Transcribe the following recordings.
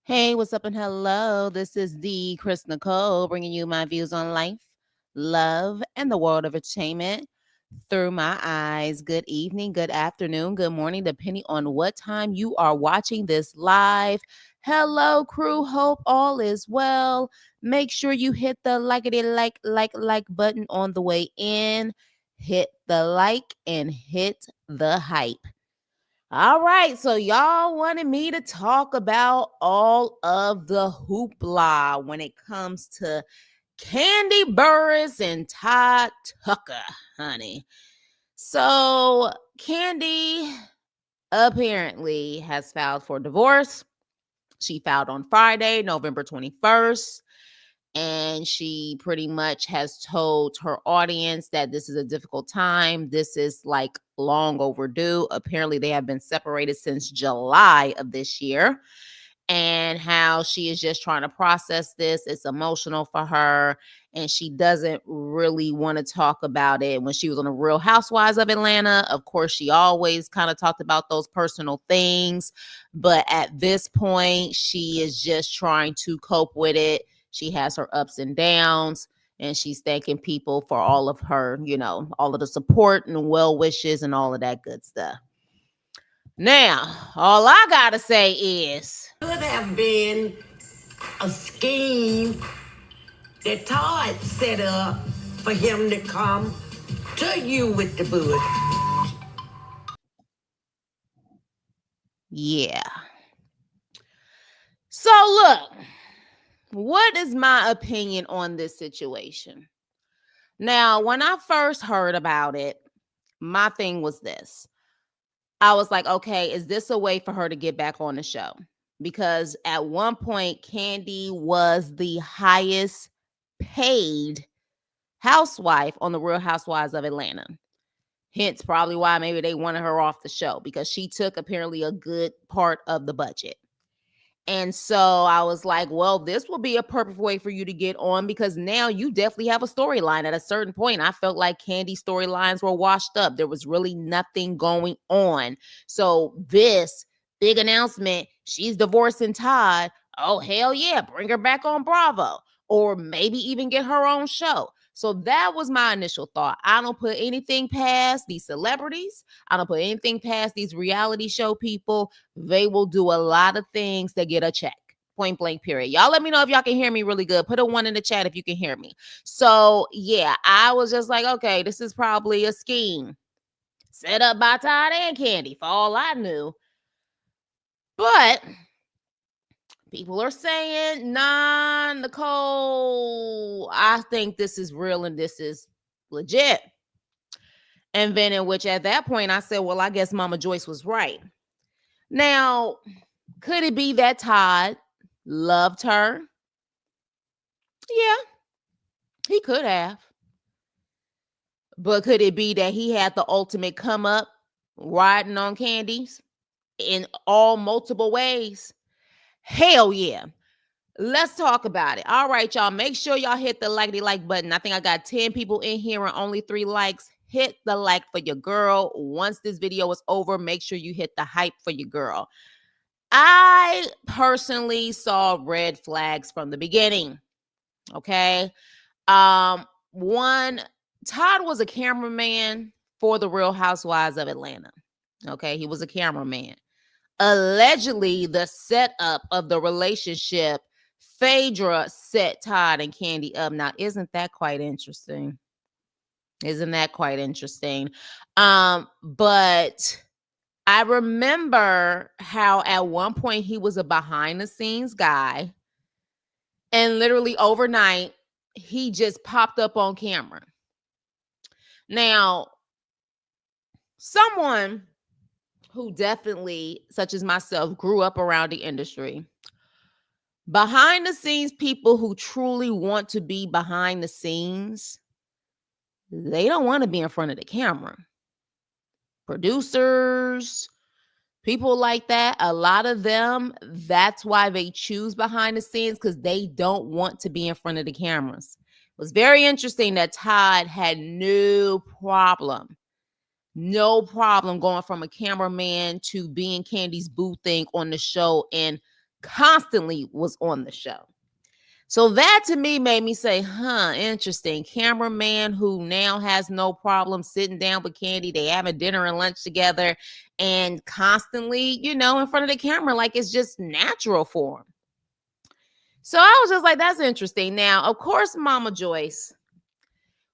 Hey, what's up and hello? This is the Chris Nicole bringing you my views on life, love, and the world of entertainment through my eyes. Good evening, good afternoon, good morning, depending on what time you are watching this live. Hello, crew. Hope all is well. Make sure you hit the like button on the way in. Hit the like and hit the hype. All right, so y'all wanted me to talk about all of the hoopla when it comes to Kandi Burris and Todd Tucker, honey. So, Kandi apparently has filed for divorce. She filed on Friday, November 21st. And she pretty much has told her audience that this is a difficult time. This is like long overdue. Apparently, they have been separated since July of this year, and how she is just trying to process this. It's emotional for her, and she doesn't really want to talk about it. When she was on the Real Housewives of Atlanta, of course, she always kind of talked about those personal things. But at this point, she is just trying to cope with it. She has her ups and downs, and she's thanking people for all of her, all of the support and well wishes and all of that good stuff. Now, all I got to say is, Could have been a scheme that Todd set up for him to come to you with the bush. yeah. So, look, what is my opinion on this situation? Now, when I first heard about it, my thing was this. I was like, okay, is this a way for her to get back on the show? Because at one point, Kandi was the highest paid housewife on the Real Housewives of Atlanta. Hence, probably why maybe they wanted her off the show, because she took apparently a good part of the budget. And so I was like, well, this will be a perfect way for you to get on, because now you definitely have a storyline. At a certain point, I felt like Kandi's storylines were washed up. There was really nothing going on. So this big announcement, she's divorcing Todd. Oh, hell yeah, bring her back on Bravo, or maybe even get her own show. So that was my initial thought. I don't put anything past these celebrities. I don't put anything past these reality show people. They will do a lot of things to get a check. Point blank, period. Y'all let me know if y'all can hear me really good. Put a 1 in the chat if you can hear me. So, yeah, I was just like, okay, this is probably a scheme set up by Todd and Kandi, for all I knew. But people are saying, nah, Nicole, I think this is real and this is legit. And then, in which at that point, I said, well, I guess Mama Joyce was right. Now, could it be that Todd loved her? Yeah, he could have. But could it be that he had the ultimate come up riding on Kandi's in all multiple ways? Hell yeah. Let's talk about it. All right, y'all. Make sure y'all hit the like button. I think I got 10 people in here and only 3 likes. Hit the like for your girl. Once this video is over, make sure you hit the hype for your girl. I personally saw red flags from the beginning. Okay. One, Todd was a cameraman for the Real Housewives of Atlanta. Okay, he was a cameraman. Allegedly, the setup of the relationship, Phaedra set Todd and Kandi up. Now, isn't that quite interesting? Isn't that quite interesting? But I remember how at one point he was a behind the scenes guy, and literally overnight he just popped up on camera. Now, someone who definitely, such as myself, grew up around the industry, behind the scenes people who truly want to be behind the scenes, they don't want to be in front of the camera. Producers, people like that, a lot of them, that's why they choose behind the scenes, because they don't want to be in front of the cameras. It was very interesting that Todd had no problem going from a cameraman to being Kandi's boo thing on the show and constantly was on the show. So that to me made me say, interesting. Cameraman who now has no problem sitting down with Kandi. They having dinner and lunch together and constantly, in front of the camera, like it's just natural for him. So I was just like, that's interesting. Now, of course, Mama Joyce,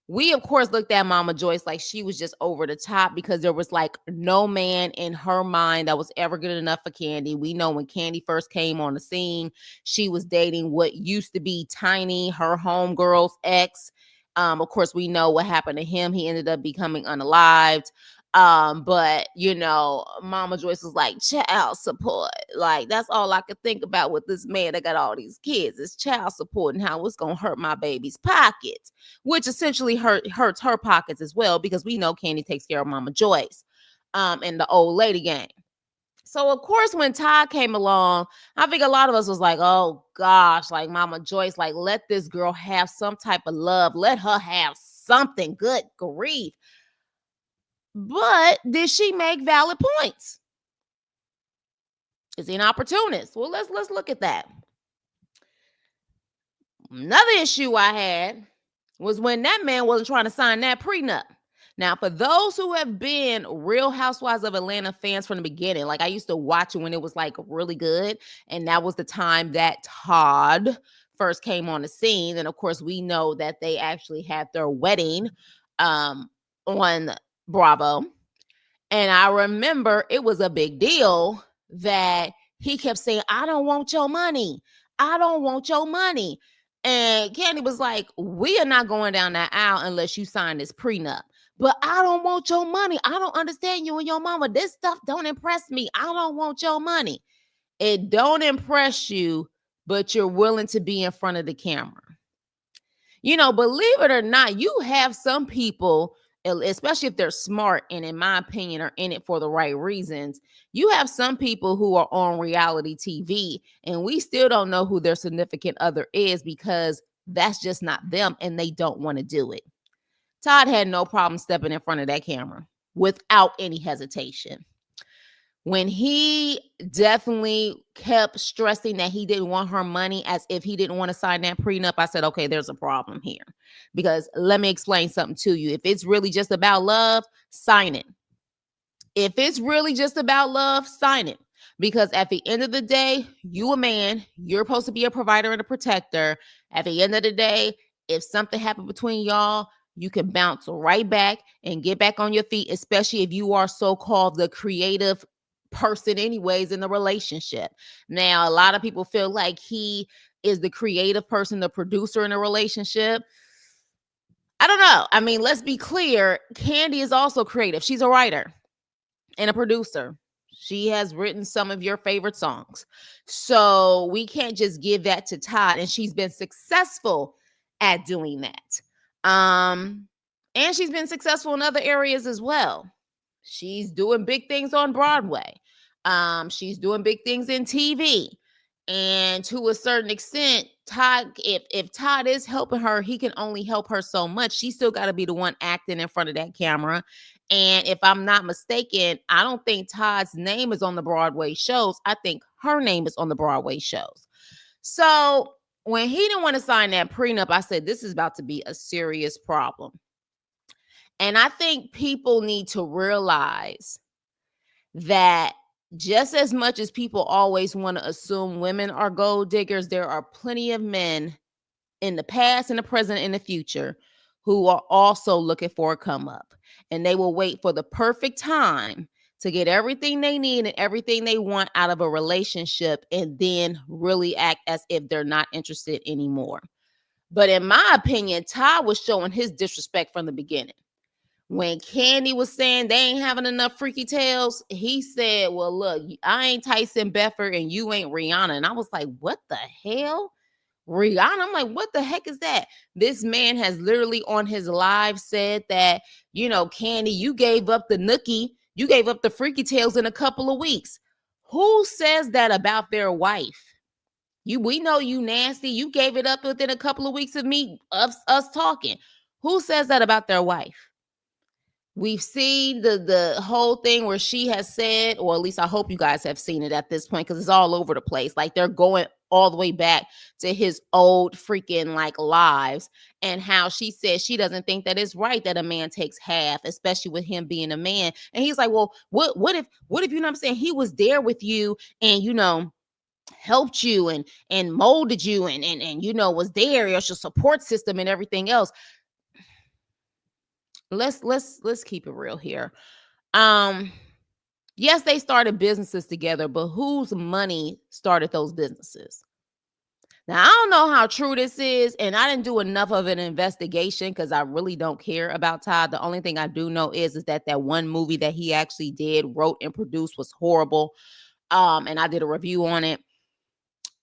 we of course looked at Mama Joyce like she was just over the top because there was like no man in her mind that was ever good enough for Kandi. We know when Kandi first came on the scene, she was dating what used to be Tiny, her homegirl's ex. Of course, we know what happened to him. He ended up becoming unalived. But Mama Joyce was like, child support. Like, that's all I could think about with this man that got all these kids is child support and how it's gonna hurt my baby's pockets, which essentially hurts her pockets as well, because we know Kandi takes care of Mama Joyce in the old lady game. So of course, when Todd came along, I think a lot of us was like, oh gosh, like Mama Joyce, like let this girl have some type of love. Let her have something. Good grief. But did she make valid points? Is he an opportunist? Well, let's look at that. Another issue I had was when that man wasn't trying to sign that prenup. Now, for those who have been Real Housewives of Atlanta fans from the beginning, like I used to watch it when it was like really good, and that was the time that Todd first came on the scene. And of course, we know that they actually had their wedding on Bravo. And I remember it was a big deal that he kept saying, I don't want your money. I don't want your money. And Kandi was like, we are not going down that aisle unless you sign this prenup. But I don't want your money. I don't understand you and your mama. This stuff don't impress me. I don't want your money. It don't impress you, but you're willing to be in front of the camera. Believe it or not, you have some people, especially if they're smart and in my opinion are in it for the right reasons. You have some people who are on reality TV and we still don't know who their significant other is because that's just not them and they don't want to do it. Todd had no problem stepping in front of that camera without any hesitation. When he definitely kept stressing that he didn't want her money as if he didn't want to sign that prenup, I said, okay, there's a problem here. Because let me explain something to you. If it's really just about love, sign it. If it's really just about love, sign it. Because at the end of the day, you a man, you're supposed to be a provider and a protector. At the end of the day, if something happened between y'all, you can bounce right back and get back on your feet, especially if you are so-called the creative person anyways in the relationship. Now, a lot of people feel like he is the creative person, the producer in a relationship. I don't know. I mean, let's be clear. Kandi is also creative. She's a writer and a producer. She has written some of your favorite songs. So we can't just give that to Todd. And she's been successful at doing that. And she's been successful in other areas as well. She's doing big things on Broadway. She's doing big things in TV. And to a certain extent, Todd, if Todd is helping her, he can only help her so much. She still got to be the one acting in front of that camera. And if I'm not mistaken, I don't think Todd's name is on the Broadway shows. I think her name is on the Broadway shows. So when he didn't want to sign that prenup, I said, this is about to be a serious problem. And I think people need to realize that just as much as people always want to assume women are gold diggers, there are plenty of men in the past, in the present, and the future who are also looking for a come up. And they will wait for the perfect time to get everything they need and everything they want out of a relationship and then really act as if they're not interested anymore. But in my opinion, Todd was showing his disrespect from the beginning. When Kandi was saying they ain't having enough freaky tales, he said, well, look, I ain't Tyson Bedford and you ain't Rihanna. And I was like, what the hell? Rihanna? I'm like, what the heck is that? This man has literally on his live said that, Kandi, you gave up the nookie, you gave up the freaky tales in a couple of weeks. Who says that about their wife? We know you nasty. You gave it up within a couple of weeks of us talking. Who says that about their wife? We've seen the whole thing where she has said, or at least I hope you guys have seen it at this point, because it's all over the place. Like they're going all the way back to his old freaking like lives, and how she says she doesn't think that it's right that a man takes half, especially with him being a man. And he's like, well, what if you know what I'm saying? He was there with you and helped you and molded you and was there as your support system and everything else. Let's keep it real here. Um, yes, they started businesses together, but whose money started those businesses? Now, I don't know how true this is, and I didn't do enough of an investigation because I really don't care about Todd. The only thing I do know is that one movie that he actually did, wrote, and produced was horrible. And I did a review on it.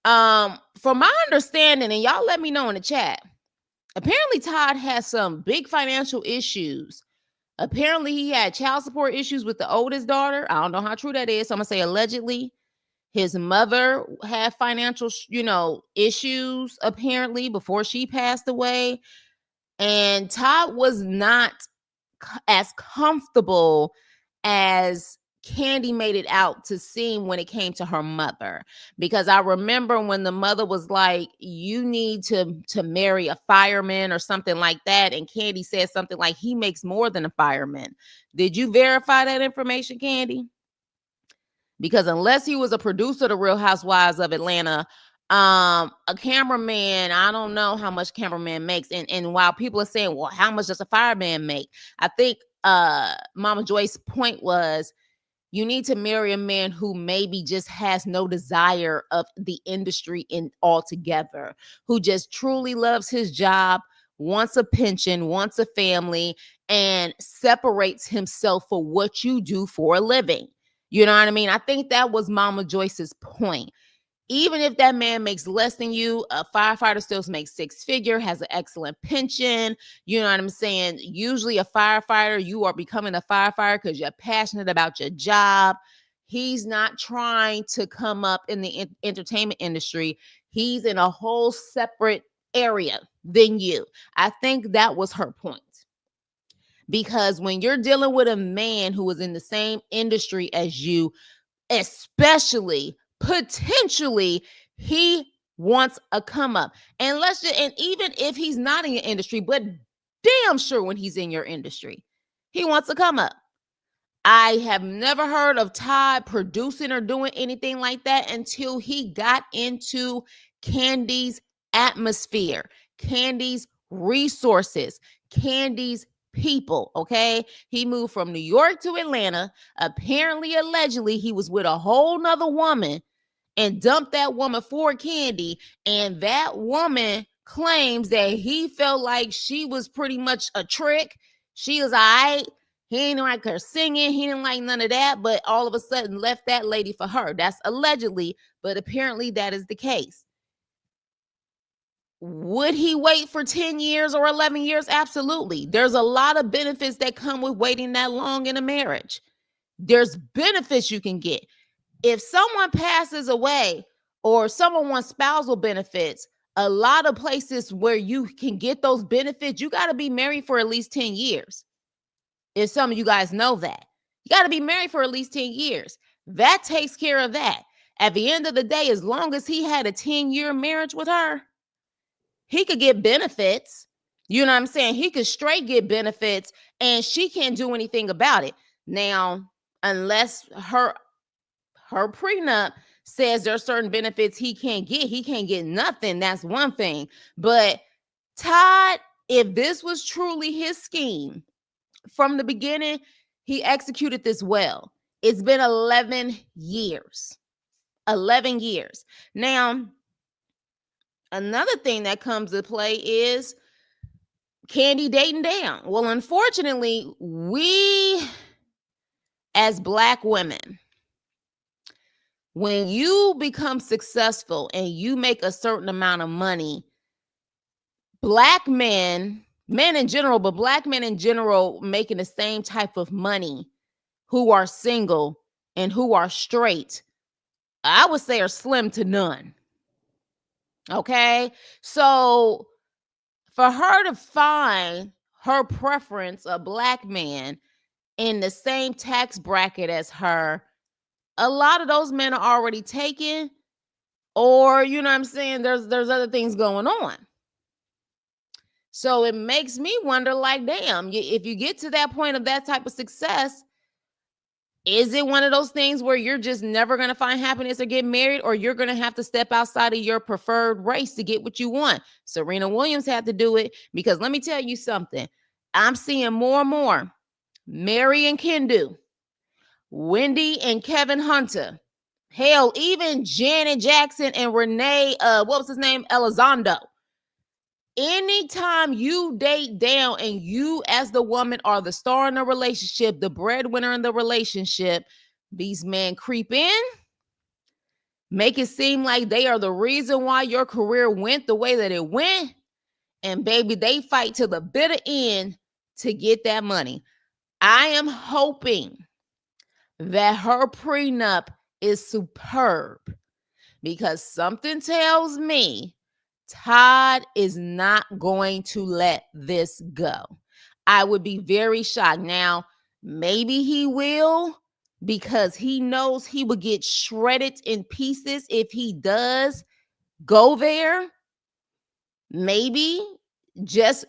From my understanding, and y'all let me know in the chat, apparently Todd has some big financial issues. Apparently, he had child support issues with the oldest daughter. I don't know how true that is. So I'm gonna say allegedly. His mother had financial, issues apparently before she passed away. And Todd was not as comfortable as Kandi made it out to seem when it came to her mother. Because I remember when the mother was like, you need to marry a fireman or something like that. And Kandi said something like, he makes more than a fireman. Did you verify that information, Kandi? Because unless he was a producer of the Real Housewives of Atlanta, a cameraman, I don't know how much cameraman makes. And while people are saying, well, how much does a fireman make? I think Mama Joyce's point was, you need to marry a man who maybe just has no desire of the industry in altogether, who just truly loves his job, wants a pension, wants a family, and separates himself for what you do for a living. You know what I mean? I think that was Mama Joyce's point. Even if that man makes less than you, a firefighter still makes six figure, has an excellent pension. You know what I'm saying? Usually a firefighter, you are becoming a firefighter because you're passionate about your job. He's not trying to come up in the entertainment industry. He's in a whole separate area than you. I think that was her point. Because when you're dealing with a man who is in the same industry as you, especially potentially, he wants a come up. And and even if he's not in your industry, but damn sure when he's in your industry, he wants to come up. I have never heard of Todd producing or doing anything like that until he got into Kandi's atmosphere, Kandi's resources, Kandi's people. Okay. He moved from New York to Atlanta. Apparently, allegedly, he was with a whole nother woman and dumped that woman for Kandi. And that woman claims that he felt like she was pretty much a trick. She was all right. He didn't like her singing. He didn't like none of that, but all of a sudden left that lady for her. That's allegedly, but apparently that is the case. Would he wait for 10 years or 11 years? Absolutely. There's a lot of benefits that come with waiting that long in a marriage. There's benefits you can get. If someone passes away or someone wants spousal benefits, a lot of places where you can get those benefits, you got to be married for at least 10 years. If some of you guys know that, you got to be married for at least 10 years. That takes care of that. At the end of the day, as long as he had a 10-year marriage with her, he could get benefits. You know what I'm saying? He could straight get benefits and she can't do anything about it. Now, unless her prenup says there are certain benefits he can't get nothing. That's one thing. But Todd, if this was truly his scheme from the beginning, he executed this well. It's been 11 years. 11 years. Now, another thing that comes to play is Kandi dating down. Well, unfortunately, we as Black women, when you become successful and you make a certain amount of money, Black men in general, but Black men in general making the same type of money who are single and who are straight, I would say are slim to none. Okay. So for her to find her preference, a Black man, in the same tax bracket as her, a lot of those men are already taken, or you know what I'm saying, there's other things going on. So it makes me wonder, like, damn, if you get to that point of that type of success, is it one of those things where you're just never going to find happiness or get married, or you're going to have to step outside of your preferred race to get what you want? Serena Williams had to do it, because let me tell you something. I'm seeing more and more Mary and Kendu, Wendy and Kevin Hunter. Hell, even Janet Jackson and Renee, what was his name? Elizondo. Anytime you date down and you as the woman are the star in the relationship, the breadwinner in the relationship, these men creep in, make it seem like they are the reason why your career went the way that it went. And baby, they fight to the bitter end to get that money. I am hoping that her prenup is superb, because something tells me Todd is not going to let this go. I would be very shocked. Now, maybe he will, because he knows he would get shredded in pieces if he does go there. Maybe just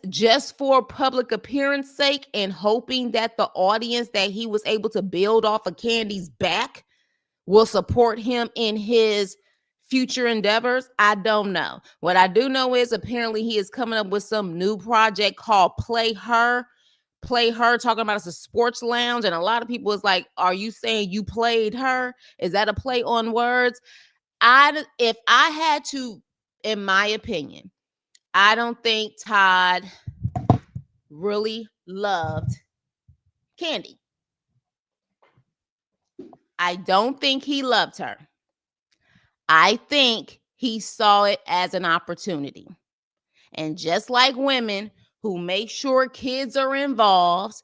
for public appearance sake, and hoping that the audience that he was able to build off of Kandi's back will support him in his future endeavors. I don't know. What I do know is apparently he is coming up with some new project called Play Her. Play Her, talking about it's a sports lounge. And a lot of people is like, are you saying you played her? Is that a play on words? If I had to, in my opinion, I don't think Todd really loved Kandi. I don't think he loved her. I think he saw it as an opportunity. And just like women who make sure kids are involved,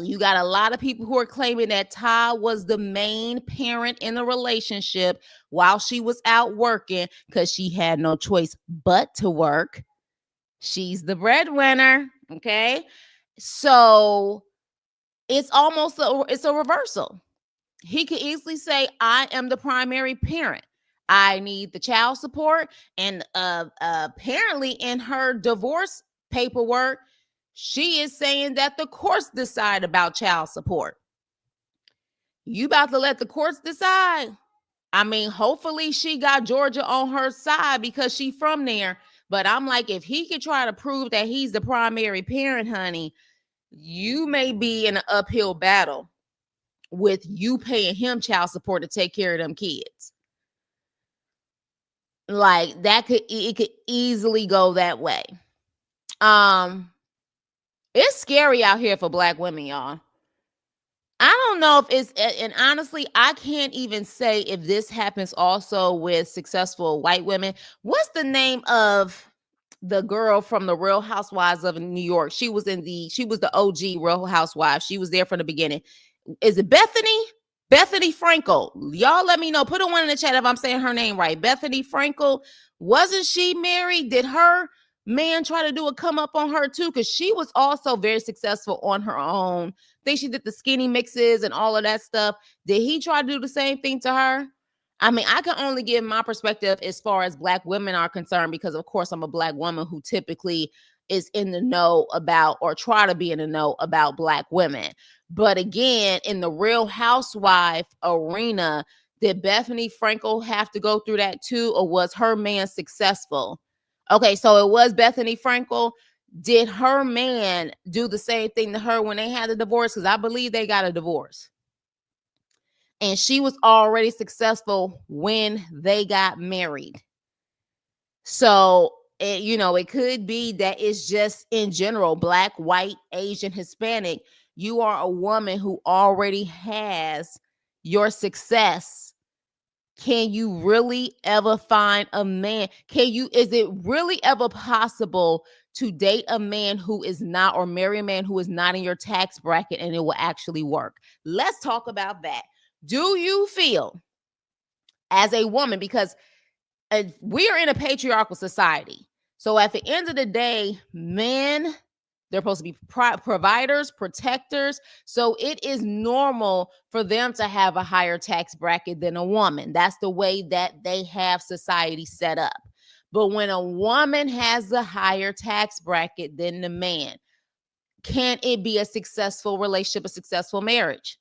you got a lot of people who are claiming that Todd was the main parent in the relationship while she was out working, because she had no choice but to work. She's the breadwinner, okay? So it's almost it's a reversal. He could easily say, I am the primary parent. I need the child support. And apparently in her divorce paperwork, she is saying that the courts decide about child support. You about to let the courts decide? I mean, hopefully she got Georgia on her side because she from there. But I'm like, if he could try to prove that he's the primary parent, honey, you may be in an uphill battle with you paying him child support to take care of them kids. Like, it could easily go that way. It's scary out here for Black women, y'all. I don't know if it's, and honestly, I can't even say if this happens also with successful white women. What's the name of the girl from the Real Housewives of New York? She was the OG Real Housewives. She was there from the beginning. Is it Bethany? Bethany Frankel. Y'all let me know. Put a one in the chat if I'm saying her name right. Bethany Frankel. Wasn't she married? Did her man try to do a come up on her too? Because she was also very successful on her own. I think she did the skinny mixes and all of that stuff. Did he try to do the same thing to her? I mean, I can only give my perspective as far as Black women are concerned, because of course I'm a Black woman who typically is in the know about, or try to be in the know about, Black women. But again, in the Real Housewife arena, did Bethany Frankel have to go through that too, or was her man successful? Okay, so it was Bethany Frankel. Did her man do the same thing to her when they had a divorce? Because I believe they got a divorce. And she was already successful when they got married. So, it could be that it's just in general, Black, white, Asian, Hispanic. You are a woman who already has your success. Can you really ever find a man? Is it really ever possible to date a man who is not, or marry a man who is not in your tax bracket, and it will actually work? Let's talk about that. Do you feel, as a woman, because we are in a patriarchal society, so at the end of the day, men They're supposed to be providers, protectors. So it is normal for them to have a higher tax bracket than a woman. That's the way that they have society set up. But when a woman has a higher tax bracket than the man, can it be a successful relationship, a successful marriage?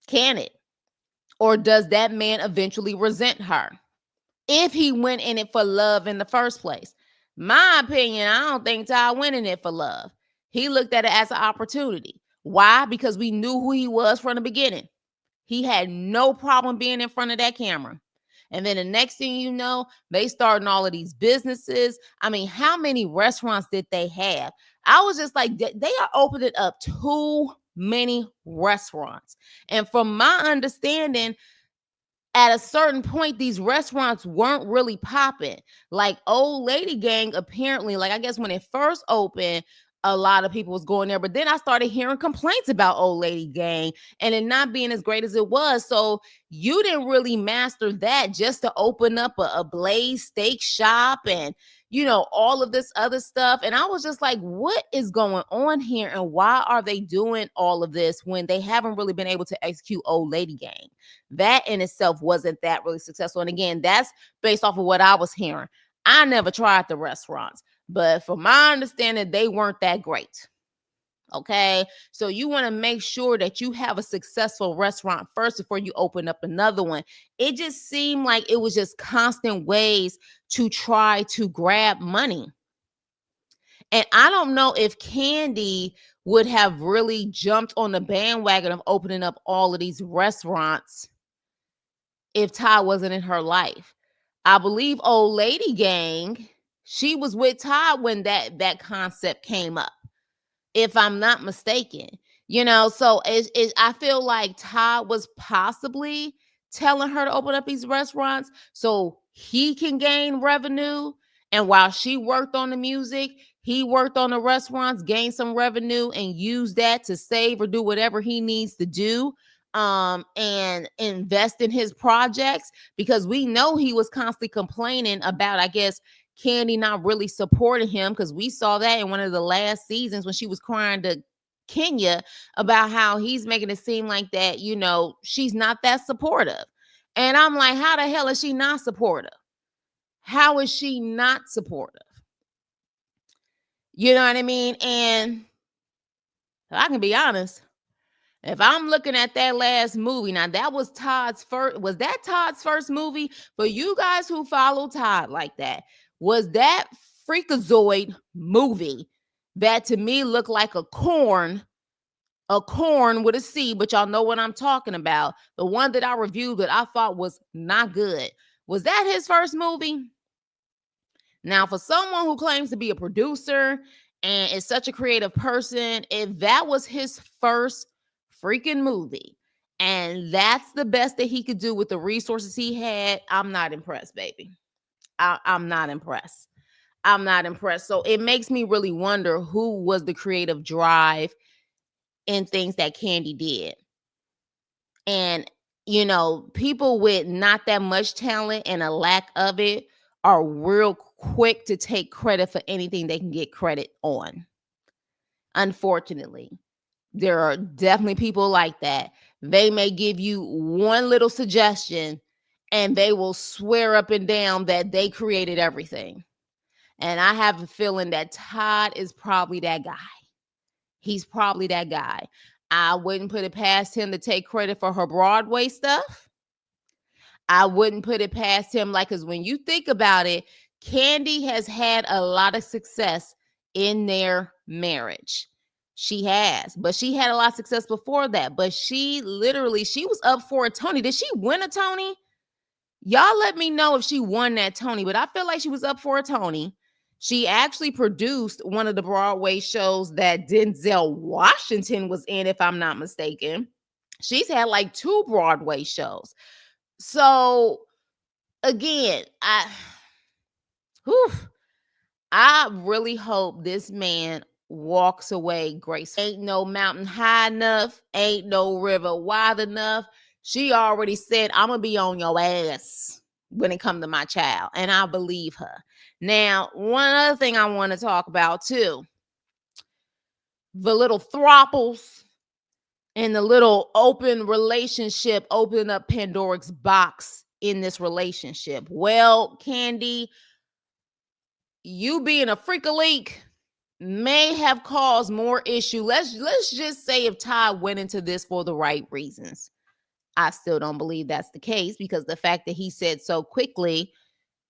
Can it? Or does that man eventually resent her if he went in it for love in the first place? My opinion, I don't think Ty went in it for love. He looked at it as an opportunity. Why? Because we knew who he was from the beginning. He had no problem being in front of that camera. And then the next thing you know, they starting all of these businesses. I mean, how many restaurants did they have? I was just like, they are opening up too many restaurants. And from my understanding, at a certain point, these restaurants weren't really popping. Like Old Lady Gang, apparently, like I guess when it first opened, a lot of people was going there. But then I started hearing complaints about Old Lady Gang and it not being as great as it was. So you didn't really master that just to open up a Blaze steak shop and all of this other stuff. And I was just like, what is going on here? And why are they doing all of this when they haven't really been able to execute Old Lady Gang? That in itself wasn't that really successful. And again, that's based off of what I was hearing. I never tried the restaurants, but from my understanding, they weren't that great. Okay. So you want to make sure that you have a successful restaurant first before you open up another one. It just seemed like it was just constant ways to try to grab money. And I don't know if Kandi would have really jumped on the bandwagon of opening up all of these restaurants if Ty wasn't in her life. I believe Old Lady Gang, she was with Ty when that concept came up, if I'm not mistaken. So I feel like Todd was possibly telling her to open up these restaurants so he can gain revenue. And while she worked on the music, he worked on the restaurants, gained some revenue, and used that to save or do whatever he needs to do, and invest in his projects, because we know he was constantly complaining about, I guess, Kandi not really supporting him, because we saw that in one of the last seasons when she was crying to Kenya about how he's making it seem like that, she's not that supportive. And I'm like, how the hell is she not supportive? How is she not supportive? You know what I mean? And I can be honest. If I'm looking at that last movie, now that was Todd's first movie? For you guys who follow Todd like that, was that Freakazoid movie that to me looked like a corn with a C, but y'all know what I'm talking about. The one that I reviewed that I thought was not good. Was that his first movie? Now, for someone who claims to be a producer and is such a creative person, if that was his first freaking movie and that's the best that he could do with the resources he had, I'm not impressed, baby. I'm not impressed. I'm not impressed. So it makes me really wonder who was the creative drive in things that Kandi did. And, people with not that much talent and a lack of it are real quick to take credit for anything they can get credit on. Unfortunately, there are definitely people like that. They may give you one little suggestion and they will swear up and down that they created everything. And I have a feeling that Todd is probably that guy. He's probably that guy. I wouldn't put it past him to take credit for her Broadway stuff. I wouldn't put it past him, because when you think about it, Kandi has had a lot of success in their marriage. She has, but she had a lot of success before that. But she was up for a Tony. Did she win a Tony? Y'all let me know if she won that Tony, but I feel like she was up for a Tony. She actually produced one of the Broadway shows that Denzel Washington was in, if I'm not mistaken. She's had like 2 Broadway shows. So again, I really hope this man walks away graceful. Ain't no mountain high enough, ain't no river wide enough. She already said, I'm gonna be on your ass when it comes to my child, and I believe her. Now, one other thing I want to talk about too. the little thropples and the little open relationship, opening up Pandora's box in this relationship. Well, Kandi, you being a freak leak may have caused more issue. Let's just say if Ty went into this for the right reasons. I still don't believe that's the case, because the fact that he said so quickly,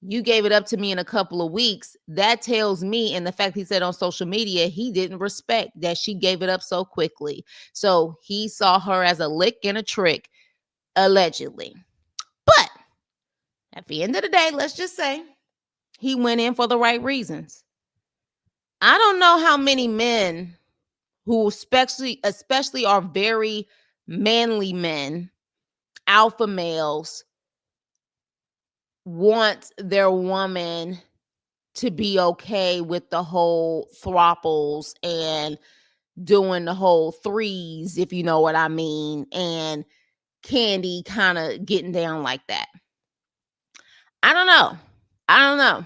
you gave it up to me in a couple of weeks, that tells me, and the fact he said on social media, he didn't respect that she gave it up so quickly. So he saw her as a lick and a trick, allegedly. But at the end of the day, let's just say he went in for the right reasons. I don't know how many men who especially are very manly men, alpha males, want their woman to be okay with the whole thropples and doing the whole threes, if you know what I mean, and Kandi kind of getting down like that. I don't know. I don't know.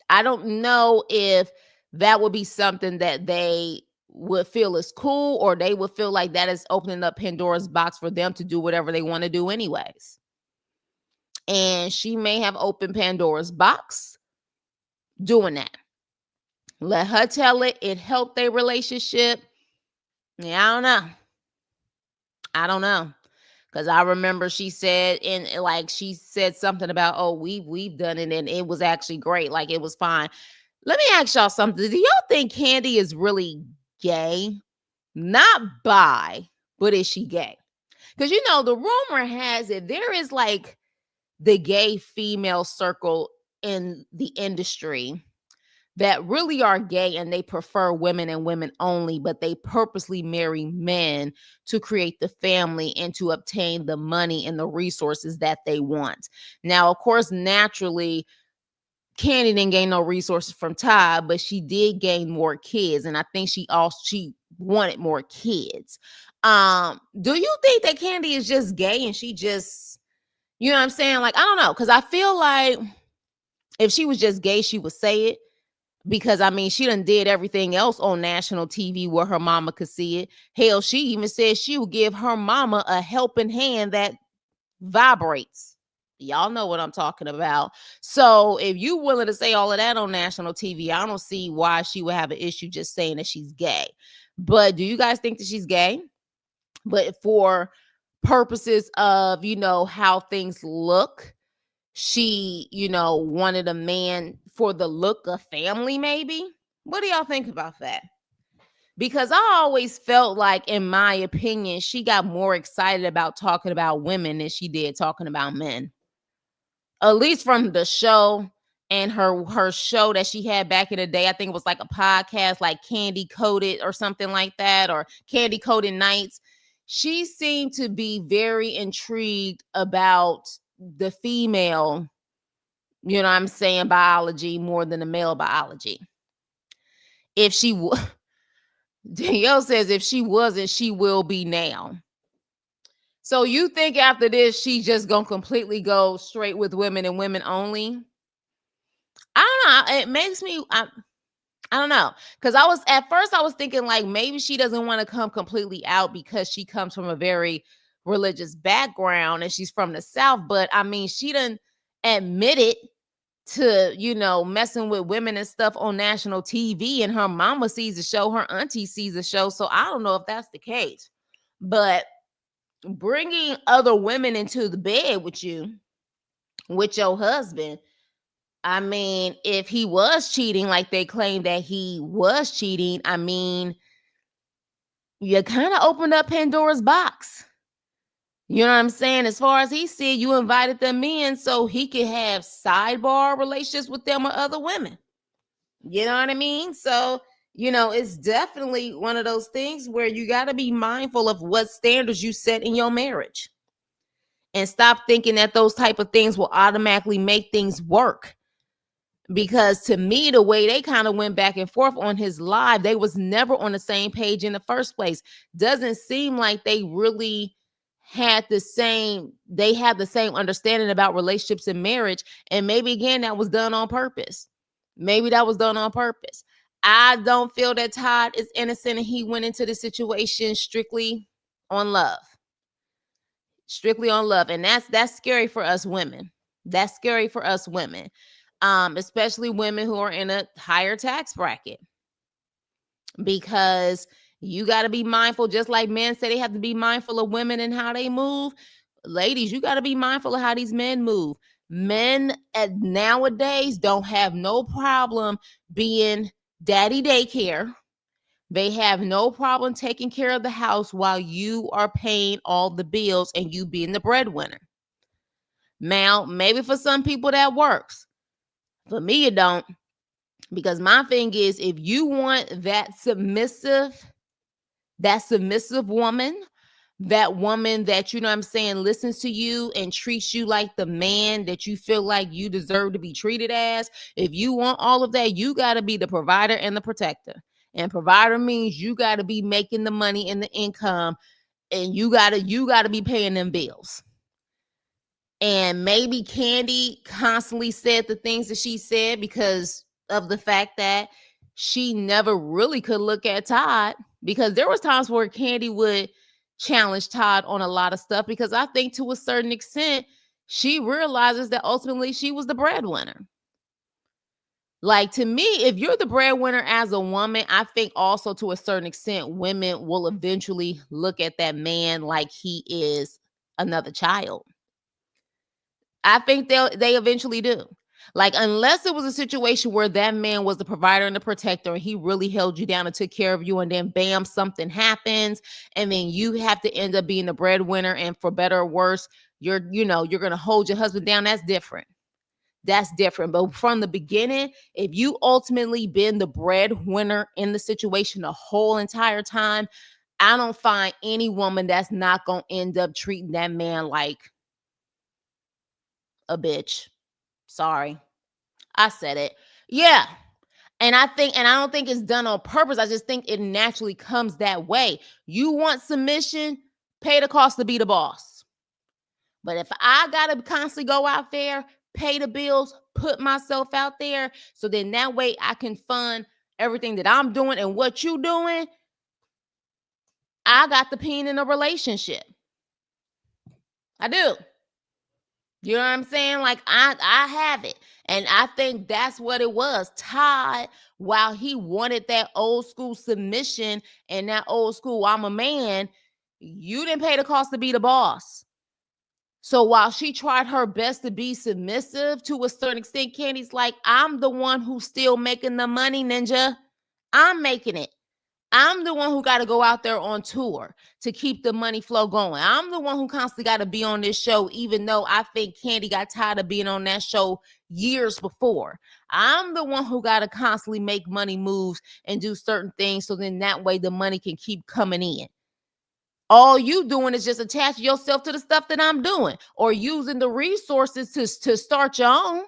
I don't know if that would be something that they would feel is cool, or they would feel like that is opening up Pandora's box for them to do whatever they want to do anyways. And she may have opened Pandora's box doing that. Let her tell it. It helped their relationship. Yeah, I don't know. I don't know. Because I remember she said, and like she said something about, oh, we've done it and it was actually great. Like it was fine. Let me ask y'all something. Do y'all think Kandi is really gay? Not bi, but is she gay? Because you know, the rumor has it there is like the gay female circle in the industry that really are gay and they prefer women and women only, but they purposely marry men to create the family and to obtain the money and the resources that they want. Now, of course, naturally, Kandi didn't gain no resources from Ty, but she did gain more kids, and I think she wanted more kids. Do you think that Kandi is just gay and she just, you know what I'm saying? Like, I don't know, because I feel like if she was just gay, she would say it. Because I mean, she done did everything else on national TV where her mama could see it. Hell, she even said she would give her mama a helping hand that vibrates. Y'all know what I'm talking about. So if you willing to say all of that on national TV, I don't see why she would have an issue just saying that she's gay. But do you guys think that she's gay? But for purposes of, you know, how things look, she, you know, wanted a man for the look of family, maybe. What do y'all think about that? Because I always felt like, in my opinion, she got more excited about talking about women than she did talking about men. At least from the show and her show that she had back in the day. I think it was like a podcast, like Candy Coated or something like that, or Candy Coated Nights. She seemed to be very intrigued about the female, you know what I'm saying, biology more than the male biology. If she Danielle says if she wasn't, she will be now. So you think after this, she's just gonna completely go straight with women and women only? I don't know. It makes me, I don't know. Because at first I was thinking like maybe she doesn't want to come completely out because she comes from a very religious background and she's from the South. But I mean, she done admitted to, you know, messing with women and stuff on national TV, and her mama sees the show, her auntie sees the show. So I don't know if that's the case. But bringing other women into the bed with you, with your husband, I mean, if he was cheating, like they claim that he was cheating, I mean, you kind of opened up Pandora's box. You know what I'm saying? As far as he said, you invited them in so he could have sidebar relationships with them or other women. You know what I mean? So, you know, it's definitely one of those things where you got to be mindful of what standards you set in your marriage. And stop thinking that those type of things will automatically make things work. Because to me, the way they kind of went back and forth on his live, they was never on the same page in the first place. Doesn't seem like they really had the same understanding about relationships and marriage. And maybe again, that was done on purpose. Maybe that was done on purpose. I don't feel that Todd is innocent and he went into the situation strictly on love. Strictly on love. And that's scary for us women. That's scary for us women. Especially women who are in a higher tax bracket. Because you got to be mindful, just like men say they have to be mindful of women and how they move. Ladies, you got to be mindful of how these men move. Men nowadays don't have no problem being daddy daycare. They have no problem taking care of the house while you are paying all the bills and you being the breadwinner. Now, maybe for some people that works. For me, it don't. Because my thing is, if you want that submissive woman, that woman that, you know what I'm saying, listens to you and treats you like the man that you feel like you deserve to be treated as, if you want all of that, you got to be the provider and the protector. And provider means you got to be making the money and the income, and you got to be paying them bills. And maybe Kandi constantly said the things that she said because of the fact that she never really could look at Todd, because there was times where Kandi would challenge Todd on a lot of stuff, because I think to a certain extent she realizes that ultimately she was the breadwinner. Like, to me, if you're the breadwinner as a woman, I think also to a certain extent women will eventually look at that man like he is another child. I think they eventually do. Like, unless it was a situation where that man was the provider and the protector and he really held you down and took care of you, and then bam, something happens, and then you have to end up being the breadwinner, and for better or worse, you're going to hold your husband down. That's different. That's different. But from the beginning, if you ultimately been the breadwinner in the situation the whole entire time, I don't find any woman that's not going to end up treating that man like a bitch. Sorry. I said it. Yeah. And I don't think it's done on purpose. I just think it naturally comes that way. You want submission, pay the cost to be the boss. But if I got to constantly go out there, pay the bills, put myself out there, so then that way I can fund everything that I'm doing and what you doing, I got the pain in a relationship. I do. You know what I'm saying? Like, I have it. And I think that's what it was. Todd, while he wanted that old school submission and that old school, I'm a man, you didn't pay the cost to be the boss. So while she tried her best to be submissive to a certain extent, Kandi's like, I'm the one who's still making the money, ninja. I'm making it. I'm the one who got to go out there on tour to keep the money flow going. I'm the one who constantly got to be on this show, even though I think Kandi got tired of being on that show years before. I'm the one who got to constantly make money moves and do certain things, so then that way the money can keep coming in. All you doing is just attaching yourself to the stuff that I'm doing, or using the resources to start your own.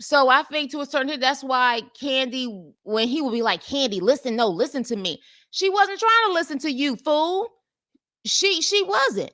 So I think to a certain extent, that's why Kandi, when he would be like, Kandi, listen to me. She wasn't trying to listen to you, fool. She wasn't.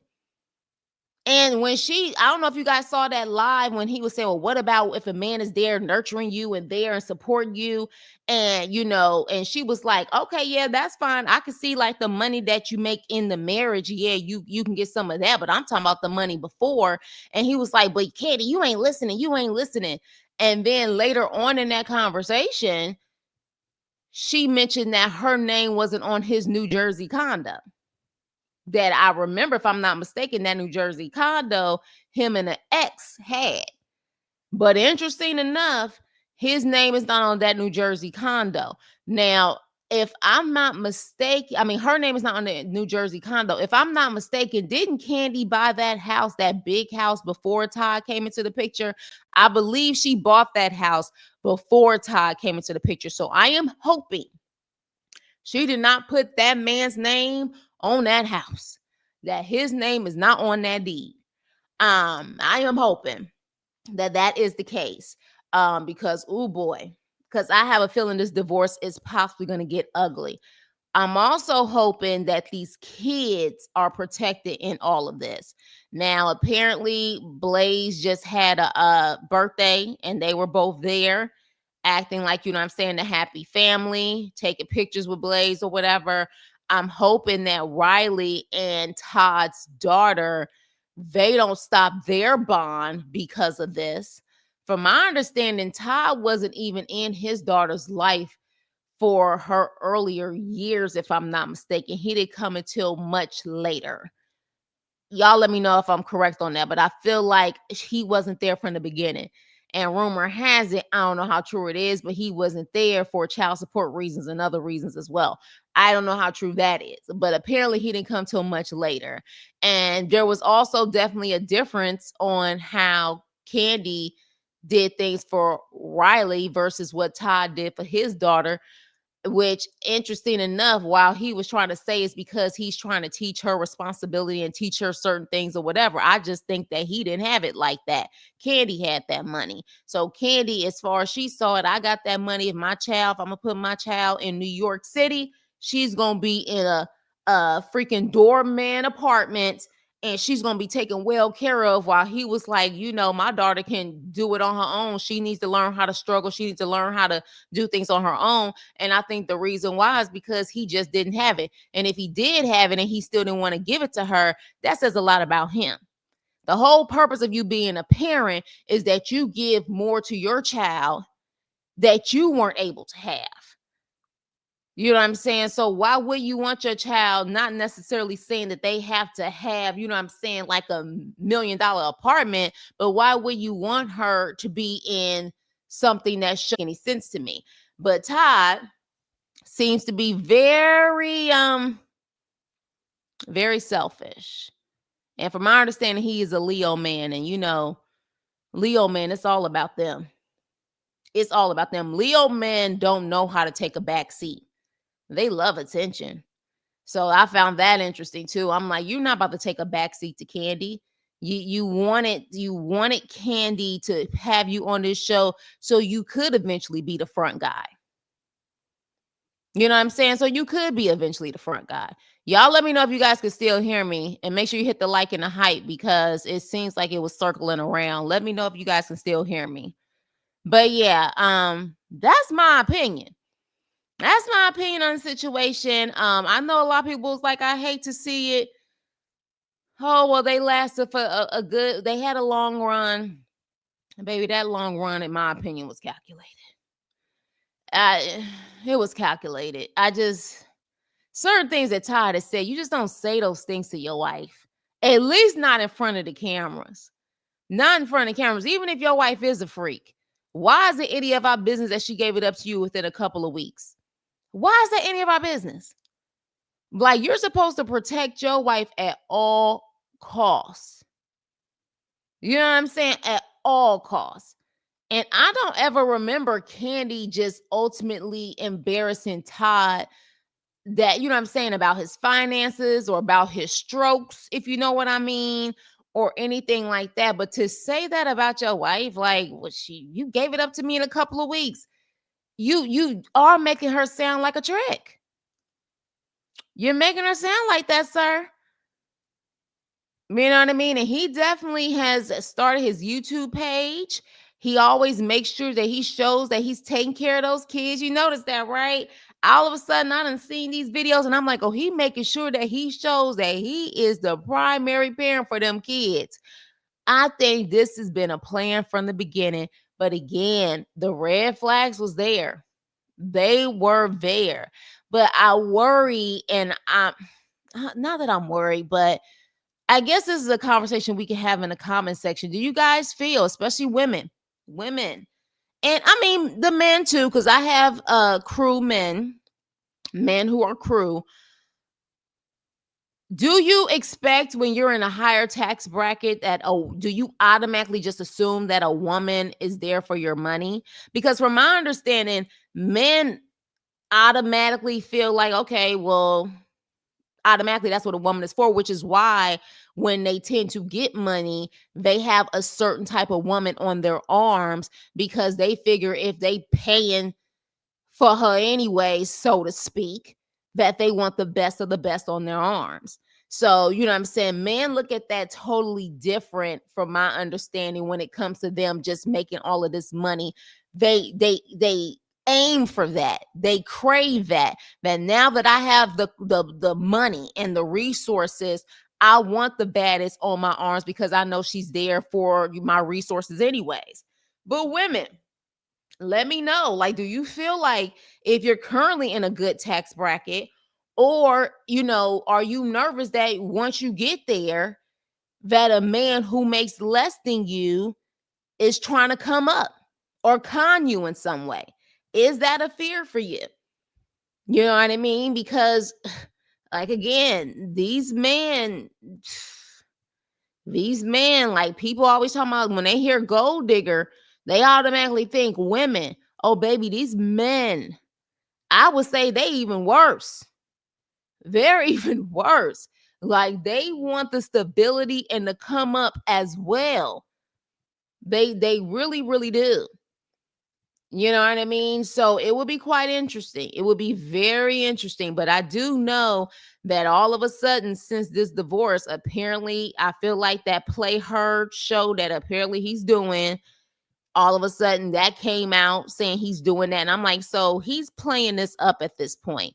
And when I don't know if you guys saw that live when he was saying, well, what about if a man is there nurturing you and there and supporting you? And, and she was like, okay, yeah, that's fine. I can see like the money that you make in the marriage. Yeah, you can get some of that, but I'm talking about the money before. And he was like, but Kandi, you ain't listening. And then later on in that conversation, she mentioned that her name wasn't on his New Jersey condo. That I remember, if I'm not mistaken, that New Jersey condo, him and an ex had. But interesting enough, his name is not on that New Jersey condo. Now, if I'm not mistaken, I mean, her name is not on the New Jersey condo. If I'm not mistaken, didn't Kandi buy that house, that big house, before Todd came into the picture? I believe she bought that house before Todd came into the picture. So I am hoping she did not put that man's name on that house, that his name is not on that deed. I am hoping that is the case. Because, oh boy, because I have a feeling this divorce is possibly going to get ugly. I'm also hoping that these kids are protected in all of this. Now, apparently, Blaze just had a birthday and they were both there. acting like, the happy family, taking pictures with Blaze or whatever. I'm hoping that Riley and Todd's daughter, they don't stop their bond because of this. From my understanding, Todd wasn't even in his daughter's life for her earlier years, if I'm not mistaken. He didn't come until much later. Y'all let me know if I'm correct on that, but I feel like he wasn't there from the beginning. And rumor has it, I don't know how true it is, but he wasn't there for child support reasons and other reasons as well. I don't know how true that is, but apparently he didn't come till much later. And there was also definitely a difference on how Kandi did things for Riley versus what Todd did for his daughter, which, interesting enough, while he was trying to say it's because he's trying to teach her responsibility and teach her certain things or whatever. I just think that he didn't have it like that. Kandi had that money. So Kandi, as far as she saw it, I got that money. If I'm gonna put my child in New York City, she's gonna be in a freaking doorman apartment, and she's gonna be taken well care of. While he was like, my daughter can do it on her own. She needs to learn how to struggle. She needs to learn how to do things on her own. And I think the reason why is because he just didn't have it. And if he did have it and he still didn't want to give it to her, that says a lot about him. The whole purpose of you being a parent is that you give more to your child that you weren't able to have. You know what I'm saying? So why would you want your child, not necessarily saying that they have to have, like $1 million apartment, but why would you want her to be in something that shouldn't make any sense to me? But Todd seems to be very selfish. And from my understanding, he is a Leo man. And Leo men, it's all about them. It's all about them. Leo men don't know how to take a back seat. They love attention. So I found that interesting too. I'm like, you're not about to take a backseat to Kandi. You wanted Kandi to have you on this show so you could eventually be the front guy. You know what I'm saying? So you could be eventually the front guy. Y'all let me know if you guys can still hear me, and make sure you hit the like and the hype, because it seems like it was circling around. Let me know if you guys can still hear me. But yeah, that's my opinion. That's my opinion on the situation. I know a lot of people was like, I hate to see it. Oh, well, they lasted for they had a long run. Baby, that long run, in my opinion, was calculated. It was calculated. Certain things that Todd has said, you just don't say those things to your wife. At least not in front of the cameras. Not in front of cameras. Even if your wife is a freak. Why is it any of our business that she gave it up to you within a couple of weeks? Why is that any of our business? Like, you're supposed to protect your wife at all costs. You know what I'm saying? At all costs. And I don't ever remember Kandi just ultimately embarrassing Todd, that, about his finances or about his strokes, if you know what I mean, or anything like that. But to say that about your wife, like, you gave it up to me in a couple of weeks. You are making her sound like a trick. You're making her sound like that, sir. You know what I mean? And he definitely has started his YouTube page. He always makes sure that he shows that he's taking care of those kids. You notice that, right? All of a sudden, I done seen these videos and I'm like, oh, he making sure that he shows that he is the primary parent for them kids. I think this has been a plan from the beginning. But again, the red flags was there. They were there. But I worry, and I'm not that I'm worried, but I guess this is a conversation we can have in the comment section. Do you guys feel, especially women, and I mean the men too, because I have crew men who are crew. Do you expect, when you're in a higher tax bracket, that do you automatically just assume that a woman is there for your money? Because from my understanding, men automatically feel like, okay, well, automatically that's what a woman is for, which is why when they tend to get money, they have a certain type of woman on their arms, because they figure if they paying for her anyway, so to speak, that they want the best of the best on their arms. So, you know what I'm saying? Men look at that totally different from my understanding when it comes to them just making all of this money They aim for that. They crave that. That now that I have the money and the resources, I want the baddest on my arms because I know she's there for my resources anyways. But women, let me know. Like, do you feel like if you're currently in a good tax bracket, or are you nervous that once you get there, that a man who makes less than you is trying to come up or con you in some way? Is that a fear for you? You know what I mean? Because, like, again, these men, like, people always talking about when they hear gold digger, they automatically think women. Oh, baby, these men, I would say they even worse. They're even worse. Like, they want the stability and to come up as well. They really, really do. You know what I mean? So it would be quite interesting. It would be very interesting. But I do know that all of a sudden, since this divorce, apparently, I feel like that Play Her show that apparently he's doing, all of a sudden that came out saying he's doing that. And I'm like, so he's playing this up at this point.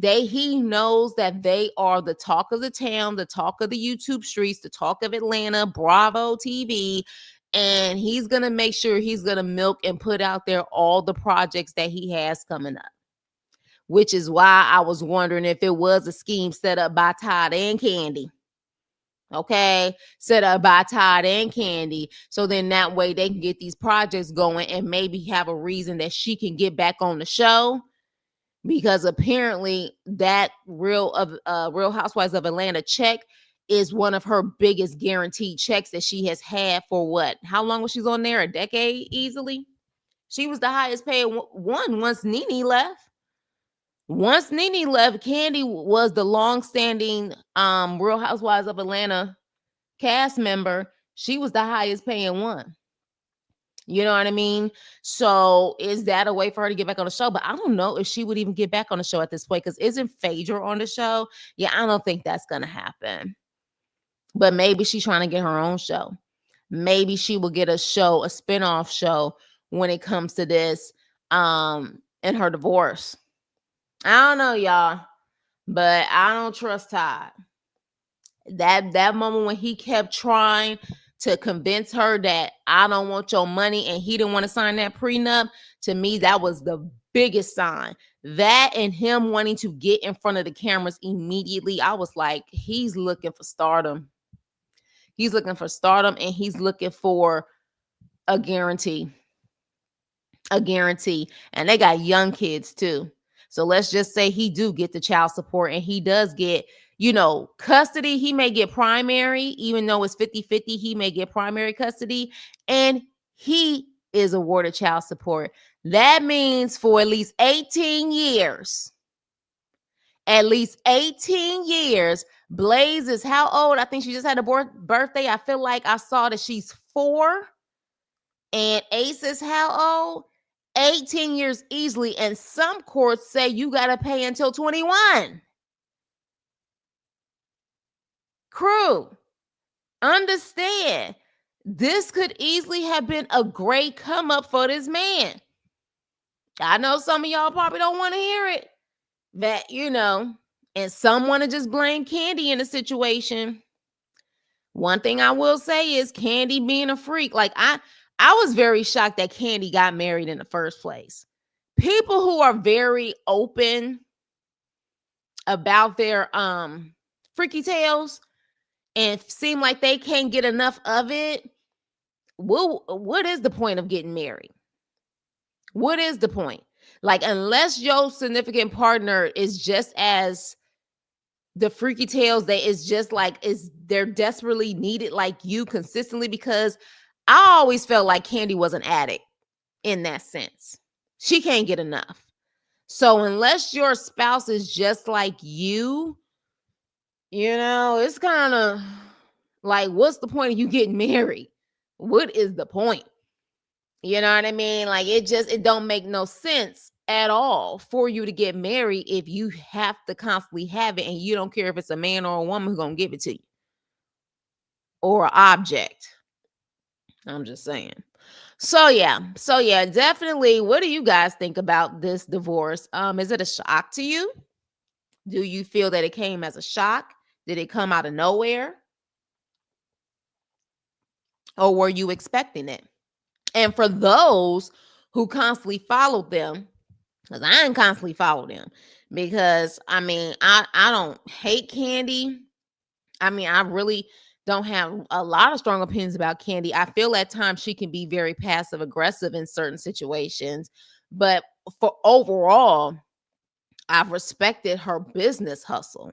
He knows that they are the talk of the town, the talk of the YouTube streets, the talk of Atlanta, Bravo TV, and he's going to make sure he's going to milk and put out there all the projects that he has coming up, which is why I was wondering if it was a scheme set up by Todd and Kandi. Okay, set up by Todd and Kandi, so then that way they can get these projects going and maybe have a reason that she can get back on the show, because apparently that Real Housewives of Atlanta check is one of her biggest guaranteed checks that she has had for what? How long was she on there? A decade easily. She was the highest paid one once Nene left. Once Nene left, Kandi was the long-standing Real Housewives of Atlanta cast member. She was the highest paying one. You know what I mean? So is that a way for her to get back on the show? But I don't know if she would even get back on the show at this point, because isn't Phaedra on the show? Yeah, I don't think that's going to happen. But maybe she's trying to get her own show. Maybe she will get a show, a spinoff show when it comes to this in her divorce. I don't know, y'all, but I don't trust Todd. That moment when he kept trying to convince her that I don't want your money and he didn't want to sign that prenup, to me, that was the biggest sign. That and him wanting to get in front of the cameras immediately, I was like, he's looking for stardom. He's looking for stardom, and he's looking for a guarantee. A guarantee. And they got young kids too. So let's just say he do get the child support and he does get, custody. He may get primary, even though it's 50-50, he may get primary custody, and he is awarded child support. That means for at least 18 years, Blaze is how old? I think she just had a birthday. I feel like I saw that she's 4. And Ace is how old? 18 years easily. And some courts say you got to pay until 21. Crew, understand, this could easily have been a great come up for this man. I know some of y'all probably don't want to hear it. That, and some want to just blame Kandi in the situation. One thing I will say is Kandi being a freak. Like, I was very shocked that Kandi got married in the first place. People who are very open about their freaky tales and seem like they can't get enough of it, what is the point of getting married? What is the point? Like, unless your significant partner is just as the freaky tales, that is just like, they're desperately needed like you consistently, because I always felt like Kandi was an addict in that sense. She can't get enough. So unless your spouse is just like you, it's kind of like, what's the point of you getting married? What is the point? You know what I mean? Like, it don't make no sense at all for you to get married if you have to constantly have it and you don't care if it's a man or a woman who's going to give it to you, or an object. I'm just saying. So yeah, definitely. What do you guys think about this divorce? Is it a shock to you? Do you feel that it came as a shock? Did it come out of nowhere? Or were you expecting it? And for those who constantly followed them, because I ain't constantly follow them, because I mean, I don't hate Kandi. I mean, I really don't have a lot of strong opinions about Kandi. I feel at times she can be very passive aggressive in certain situations, but for overall, I've respected her business hustle.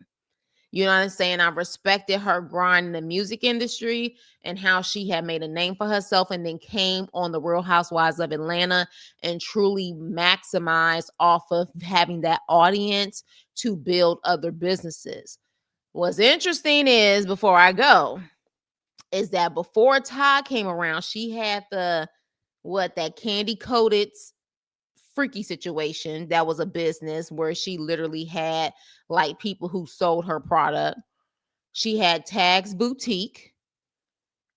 You know what I'm saying? I respected her grind in the music industry and how she had made a name for herself and then came on the Real Housewives of Atlanta and truly maximized off of having that audience to build other businesses. What's interesting is, before I go, is that before Todd came around, she had that candy coated freaky situation that was a business where she literally had like people who sold her product. She had Tags Boutique,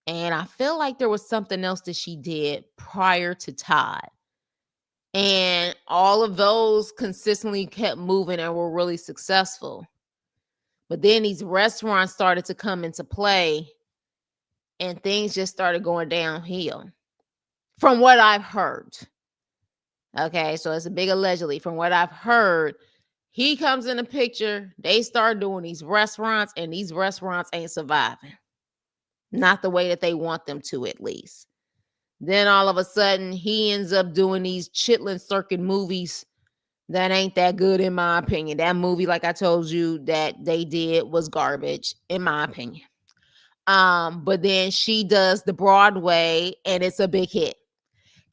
and I feel like there was something else that she did prior to Todd. And all of those consistently kept moving and were really successful. But then these restaurants started to come into play and things just started going downhill from what I've heard. Okay, so it's a big allegedly. From what I've heard, he comes in the picture, they start doing these restaurants, and these restaurants ain't surviving. Not the way that they want them to, at least. Then all of a sudden, he ends up doing these Chitlin Circuit movies that ain't that good, in my opinion. That movie, like I told you, that they did was garbage, in my opinion. But then she does the Broadway, and it's a big hit.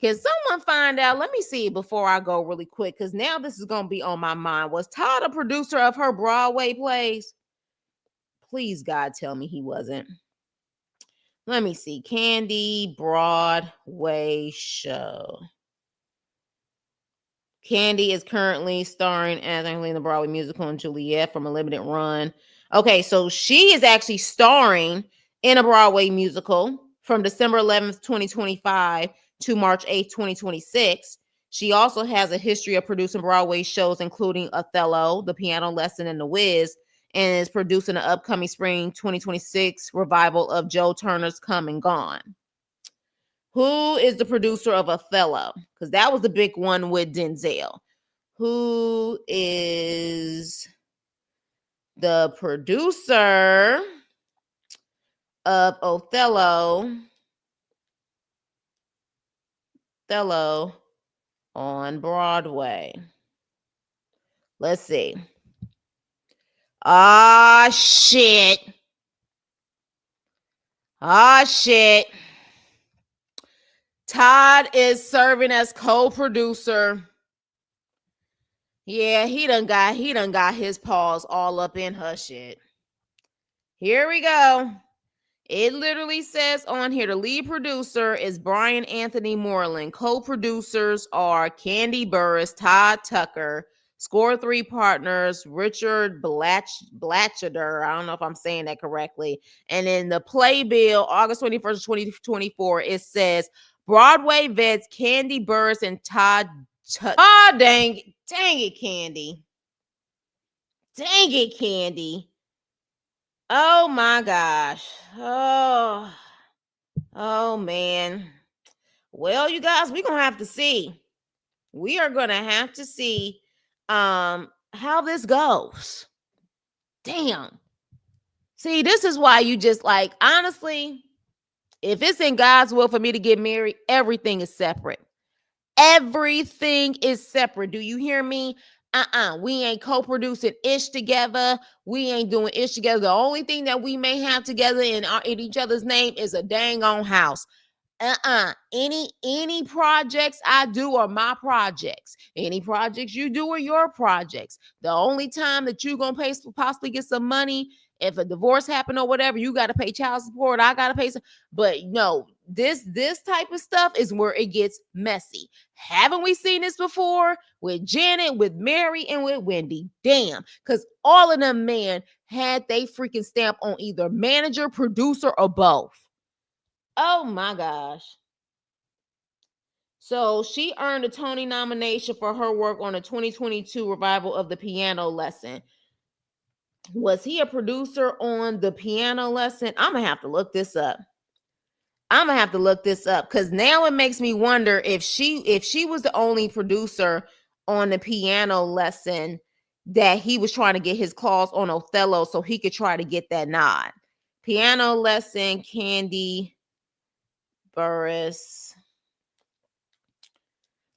Can someone find out? Let me see before I go really quick, because now this is going to be on my mind. Was Todd a producer of her Broadway plays? Please, God, tell me he wasn't. Let me see. Kandi Broadway show. Kandi is currently starring as in the Broadway musical in Juliet from a limited run. Okay, so she is actually starring in a Broadway musical from December 11th, 2025 to March 8th, 2026. She also has a history of producing Broadway shows, including Othello, The Piano Lesson, and The Wiz, and is producing an upcoming spring 2026 revival of Joe Turner's Come and Gone. Who is the producer of Othello? Because that was the big one with Denzel. Who is the producer of Othello? Othello on Broadway. Let's see. Ah, shit. Ah, shit. Todd is serving as co-producer. Yeah, he done got his paws all up in her shit. Here we go. It literally says on here the lead producer is Brian Anthony Moreland. Co-producers are Kandi Burruss, Todd Tucker, Score 3 partners, Richard Blatchader. I don't know if I'm saying that correctly. And in the playbill, August 21st, 2024, it says Broadway vets Kandi Burruss and Todd. Oh, dang it, Kandi. Dang it, Kandi. Oh my gosh. Oh man. Well, you guys, we're gonna have to see. We are gonna have to see how this goes. Damn. See, this is why you just like, honestly, if it's in God's will for me to get married, everything is separate. Everything is separate. Do you hear me? We ain't co-producing ish together. We ain't doing ish together. The only thing that we may have together in each other's name is a dang on house. Any projects I do are my projects. Any projects you do are your projects. The only time that you're gonna possibly get some money, if a divorce happened or whatever, you got to pay child support. I got to pay some. But no, this type of stuff is where it gets messy. Haven't we seen this before with Janet, with Mary, and with Wendy? Damn, because all of them men had they freaking stamp on either manager, producer, or both. Oh my gosh. So she earned a Tony nomination for her work on the 2022 revival of the piano lesson. Was he a producer on the piano lesson? I'm gonna have to look this up. Because now it makes me wonder if she was the only producer on the piano lesson that he was trying to get his claws on Othello so he could try to get that nod. Piano lesson, Kandi Burris.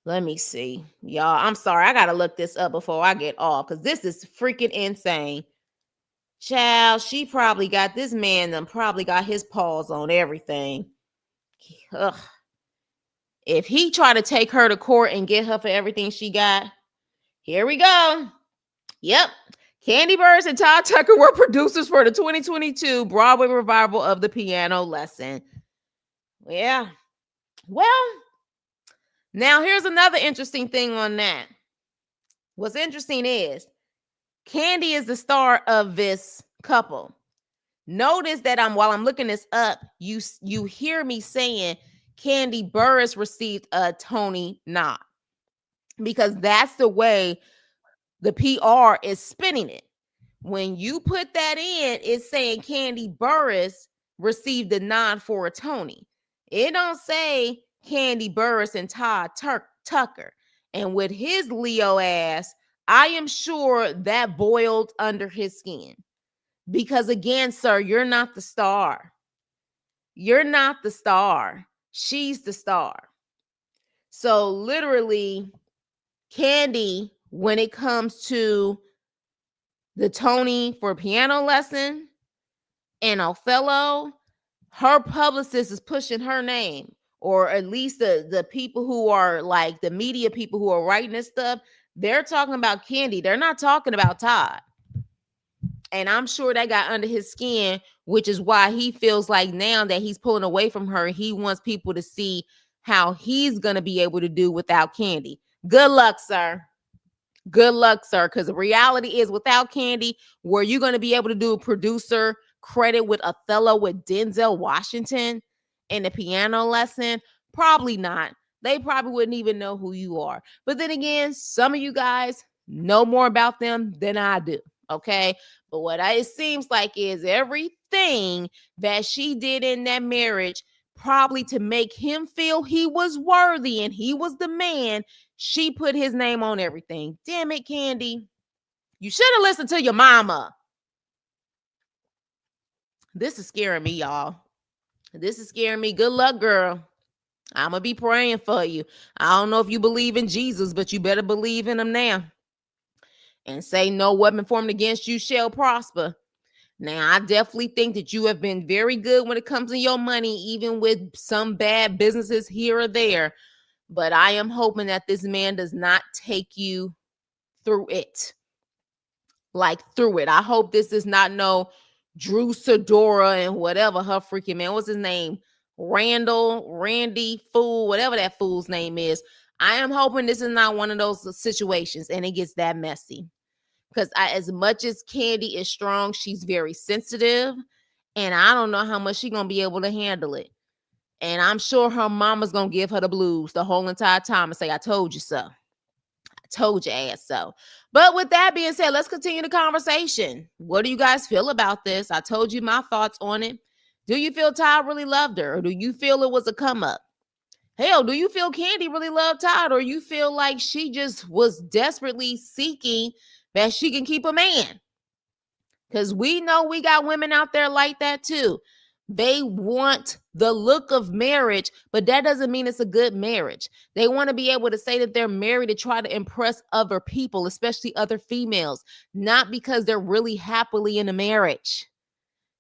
Let me see. Y'all, I'm sorry. I got to look this up before I get off because this is freaking insane. Child, she probably got this man and probably got his paws on everything. Ugh. If he tried to take her to court and get her for everything she got, here we go. Yep. Kandi Burruss and Todd Tucker were producers for the 2022 Broadway revival of the piano lesson. Yeah. Well, now here's another interesting thing on that. What's interesting is Kandi is the star of this couple. Notice that while I'm looking this up, you hear me saying Kandi Burruss received a Tony nod because that's the way the PR is spinning it. When you put that in, it's saying Kandi Burruss received a nod for a Tony. It don't say Kandi Burruss and Todd Tucker. And with his Leo ass, I am sure that boiled under his skin. Because again, sir, you're not the star. You're not the star. She's the star. So literally, Kandi, when it comes to the Tony for piano lesson and Othello, her publicist is pushing her name, or at least the people who are like the media people who are writing this stuff, they're talking about Kandi. They're not talking about Todd. And I'm sure that got under his skin, which is why he feels like now that he's pulling away from her, he wants people to see how he's going to be able to do without Kandi. Good luck, sir. Good luck, sir. Because the reality is without Kandi, were you going to be able to do a producer credit with Othello with Denzel Washington in the piano lesson? Probably not. They probably wouldn't even know who you are. But then again, some of you guys know more about them than I do. Okay. But what it seems like is everything that she did in that marriage, probably to make him feel he was worthy and he was the man, she put his name on everything. Damn it, Kandi. You should have listened to your mama. This is scaring me, y'all. This is scaring me. Good luck, girl. I'm going to be praying for you. I don't know if you believe in Jesus, but you better believe in him now. And say no weapon formed against you shall prosper. Now, I definitely think that you have been very good when it comes to your money, even with some bad businesses here or there. But I am hoping that this man does not take you through it. Like through it. I hope this is not no Drew Sidora and whatever her freaking man. What's his name? Randy, fool, whatever that fool's name is. I am hoping this is not one of those situations and it gets that messy. Because as much as Kandi is strong, she's very sensitive. And I don't know how much she's going to be able to handle it. And I'm sure her mama's going to give her the blues the whole entire time and say, I told you so. I told your ass so. But with that being said, let's continue the conversation. What do you guys feel about this? I told you my thoughts on it. Do you feel Todd really loved her? Or do you feel it was a come up? Hell, do you feel Kandi really loved Todd? Or you feel like she just was desperately seeking that she can keep a man? Because we know we got women out there like that too. They want the look of marriage, but that doesn't mean it's a good marriage. They want to be able to say that they're married to try to impress other people, especially other females, not because they're really happily in a marriage.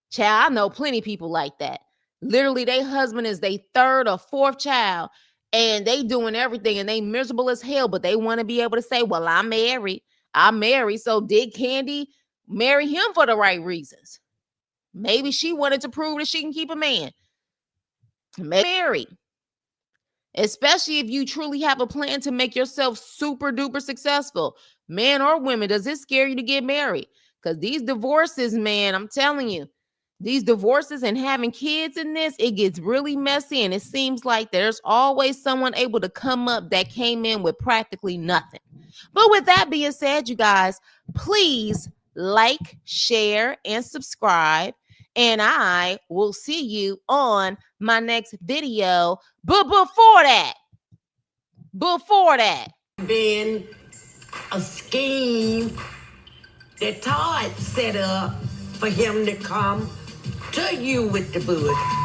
Child, I know plenty of people like that. Literally, their husband is their third or fourth child, and they doing everything, and they miserable as hell, but they want to be able to say, well, I'm married. So did Kandi marry him for the right reasons? Maybe she wanted to prove that she can keep a man. Maybe married. Especially if you truly have a plan to make yourself super duper successful. Men or women, does it scare you to get married? Because these divorces, man, I'm telling you, these divorces and having kids in this, it gets really messy. And it seems like there's always someone able to come up that came in with practically nothing. But with that being said, you guys, please like, share, and subscribe. And I will see you on my next video. But before that, been a scheme that Todd set up for him to come to you with the bush.